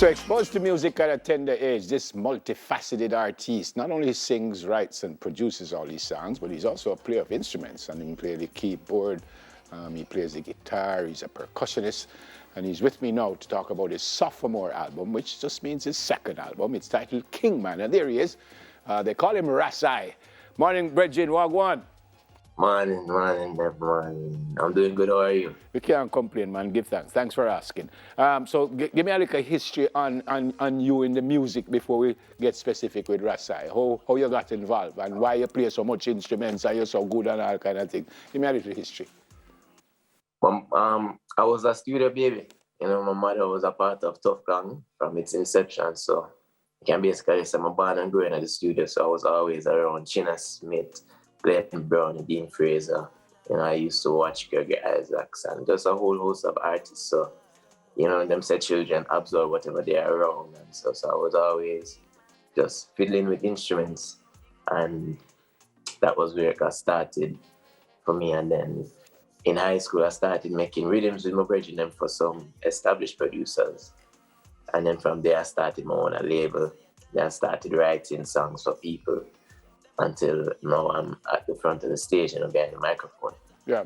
So exposed to music at a tender age, this multifaceted artist not only sings, writes, and produces all these songs, but he's also a player of instruments. And he can play the keyboard, he plays the guitar, he's a percussionist. And he's with me now to talk about his sophomore album, which just means his second album. It's titled Kingman, and there he is. They call him Rasai. Morning, Bridget, Wagwan. Morning. I'm doing good, how are you? We can't complain, man. Give thanks. Thanks for asking. So give me a little history on you in the music before we get specific with Rasai. How you got involved and why you play so much instruments and you're so good and all kind of thing. Give me a little history. I was a studio baby. You know, my mother was a part of Tough Gang from its inception, so you can basically say I'm born and growing at the studio, so I was always around China Smith, Clayton Brown, Dean Fraser. You know, I used to watch Reggae Isaacs and just a whole host of artists. So, you know, them said children absorb whatever they are around. And so I was always just fiddling with instruments. And that was where it got started for me. And then in high school, I started making rhythms with my brethren for some established producers. And then from there, I started my own label. Then I started writing songs for people until now I'm at the front of the stage and I'm behind the microphone. Yeah.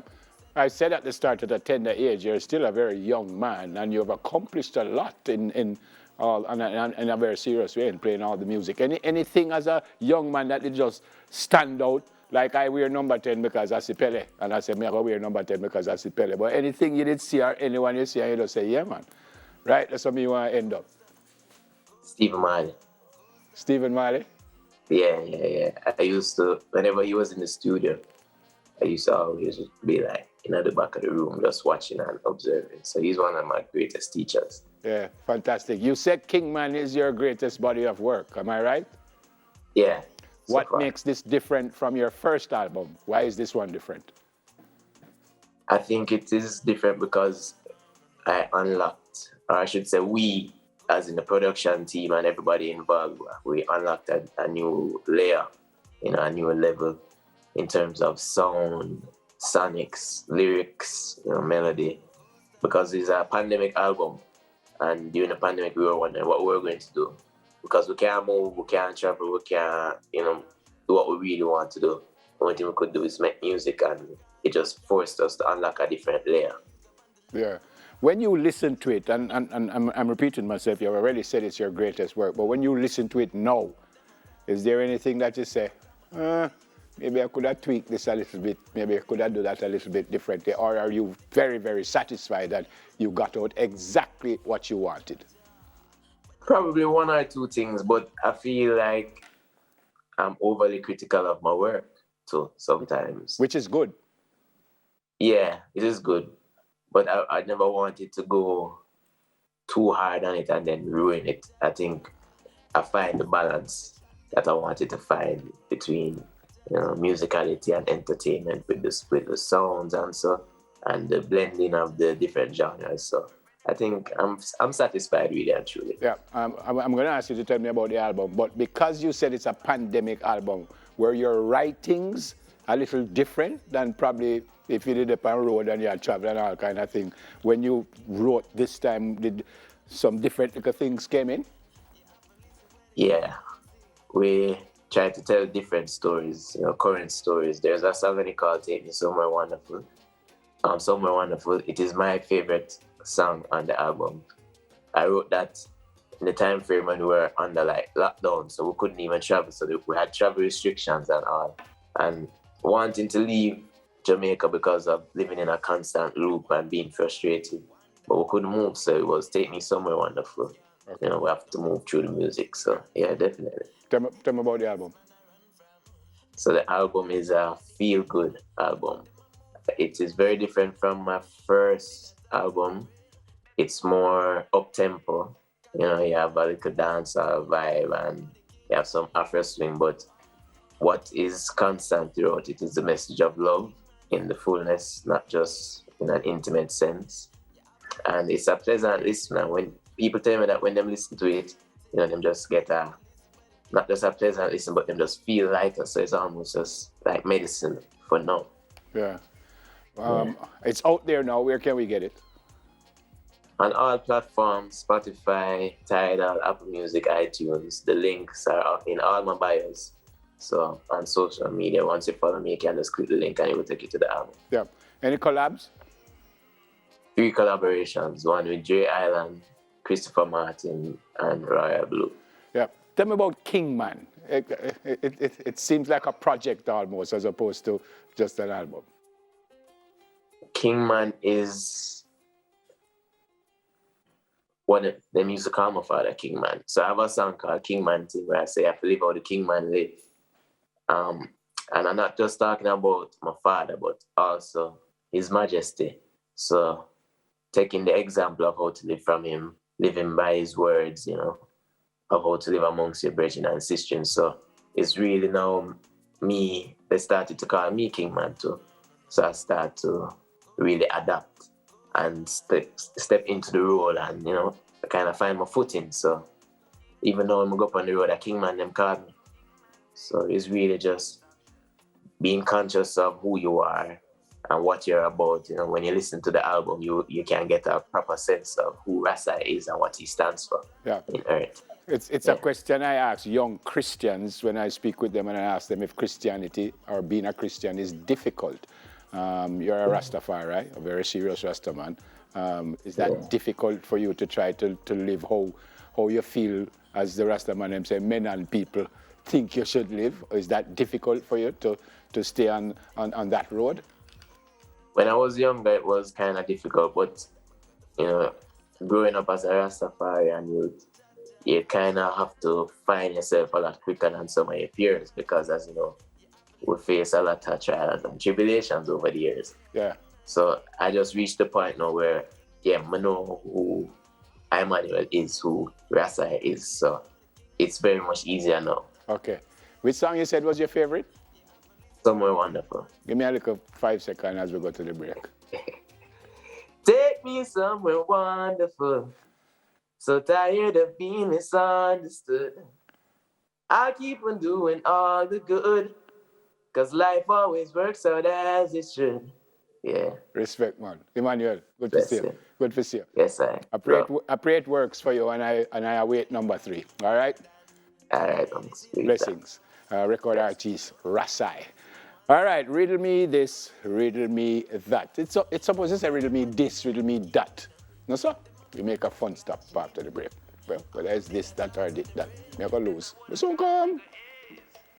I said at the start, at a tender age, you're still a very young man and you've accomplished a lot in a very serious way in playing all the music. Anything as a young man that did just stand out? Like I wear number 10 because I see Pele, and I say, I wear number 10 because I see Pele. But anything you did see or anyone you see, and you just say, yeah, man. Right? That's what you want to end up. Stephen Marley. Stephen Marley? Yeah. I used to, whenever he was in the studio, I used to always be like in the back of the room, just watching and observing. So he's one of my greatest teachers. Yeah, fantastic. You said Kingman is your greatest body of work, am I right? Yeah. What makes this different from your first album? Why is this one different? I think it is different because I unlocked, or I should say we, as in the production team and everybody involved, we unlocked a new layer, you know, a new level in terms of sound, sonics, lyrics, you know, melody. Because it's a pandemic album, and during the pandemic we were wondering what we were going to do. Because we can't move, we can't travel, we can't, you know, do what we really want to do. The only thing we could do is make music, and it just forced us to unlock a different layer. Yeah. When you listen to it, and I'm repeating myself, you've already said it's your greatest work, but when you listen to it now, is there anything that you say, maybe I could have tweaked this a little bit, maybe I could have done that a little bit differently, or are you very, very satisfied that you got out exactly what you wanted? Probably one or two things, but I feel like I'm overly critical of my work too sometimes. Which is good. Yeah, it is good. But I never wanted to go too hard on it and then ruin it. I think I find the balance that I wanted to find between, you know, musicality and entertainment with the sounds and the blending of the different genres. So I think I'm satisfied with it, truly. Yeah, I'm going to ask you to tell me about the album, but because you said it's a pandemic album, were your writings a little different than probably if you did it on road and you had travel and all kind of thing? When you wrote this time, did some different little things came in? Yeah, we tried to tell different stories, you know, current stories. There's a song called Take Me Somewhere Wonderful. Somewhere Wonderful, it is my favorite song on the album. I wrote that in the time frame when we were under like lockdown, so we couldn't even travel. So we had travel restrictions and all. And wanting to leave Jamaica because of living in a constant loop and being frustrated. But we couldn't move, so it was Take Me Somewhere Wonderful. Okay. You know, we have to move through the music. So yeah, definitely. Tell me about the album. So the album is a feel-good album. It is very different from my first album. It's more up-tempo. You know, you have a little dancehall vibe and you have some Afro swing, but what is constant throughout it is the message of love in the fullness, not just in an intimate sense. And it's a pleasant listen. And when people tell me that when they listen to it, you know, them just get not just a pleasant listen, but them just feel lighter. So it's almost just like medicine for now. Yeah. It's out there now. Where can we get it? On all platforms, Spotify, Tidal, Apple Music, iTunes. The links are up in all my bios. So on social media, once you follow me, you can just click the link and it will take you to the album. Yeah. Any collabs? 3 collaborations, one with Dre Island, Christopher Martin, and Royal Blue. Yeah. Tell me about Kingman. It seems like a project almost as opposed to just an album. Kingman is one of the music of my father, Kingman. So I have a song called Kingman Thing where I say I believe how the Kingman live. And I'm not just talking about my father, but also His Majesty. So taking the example of how to live from him, living by his words, you know, of how to live amongst your brethren and sisters. So it's really now me, they started to call me Kingman too. So I start to really adapt and step into the role and, you know, kind of find my footing. So even though I'm go up on the road, a Kingman, them call me. So it's really just being conscious of who you are and what you're about. You know, when you listen to the album, you can get a proper sense of who Rasa is and what he stands for in earth. It's a question I ask young Christians when I speak with them and I ask them if Christianity or being a Christian is difficult. You're a Rastafari, a very serious Rastaman. Is that difficult for you to try to live how you feel as the Rastaman them say men and people think you should live? Or is that difficult for you to stay on that road? When I was younger, it was kind of difficult, but, you know, growing up as a Rastafari and youth, you kind of have to find yourself a lot quicker than some of your peers because, as you know, we face a lot of trials and tribulations over the years. Yeah. So I just reached the point now where, I know who Emmanuel is, who Rasa is. So it's very much easier now. Okay. Which song you said was your favorite? Somewhere Wonderful. Give me a little 5 seconds as we go to the break. Take me somewhere wonderful. So tired of being misunderstood. I keep on doing all the good. Cause life always works out as it should. Yeah. Respect, man. Emmanuel, good to see you. Good to see you. Yes, sir. I pray it works for you and I await number 3. All right? All right, thanks. Blessings. Record artist Rasai. All right, riddle me this, riddle me that. It's supposed to say riddle me this, riddle me that. No, sir? We make a fun stop after the break. Well, whether it's this, that, or this, that. Make a lose. We soon come.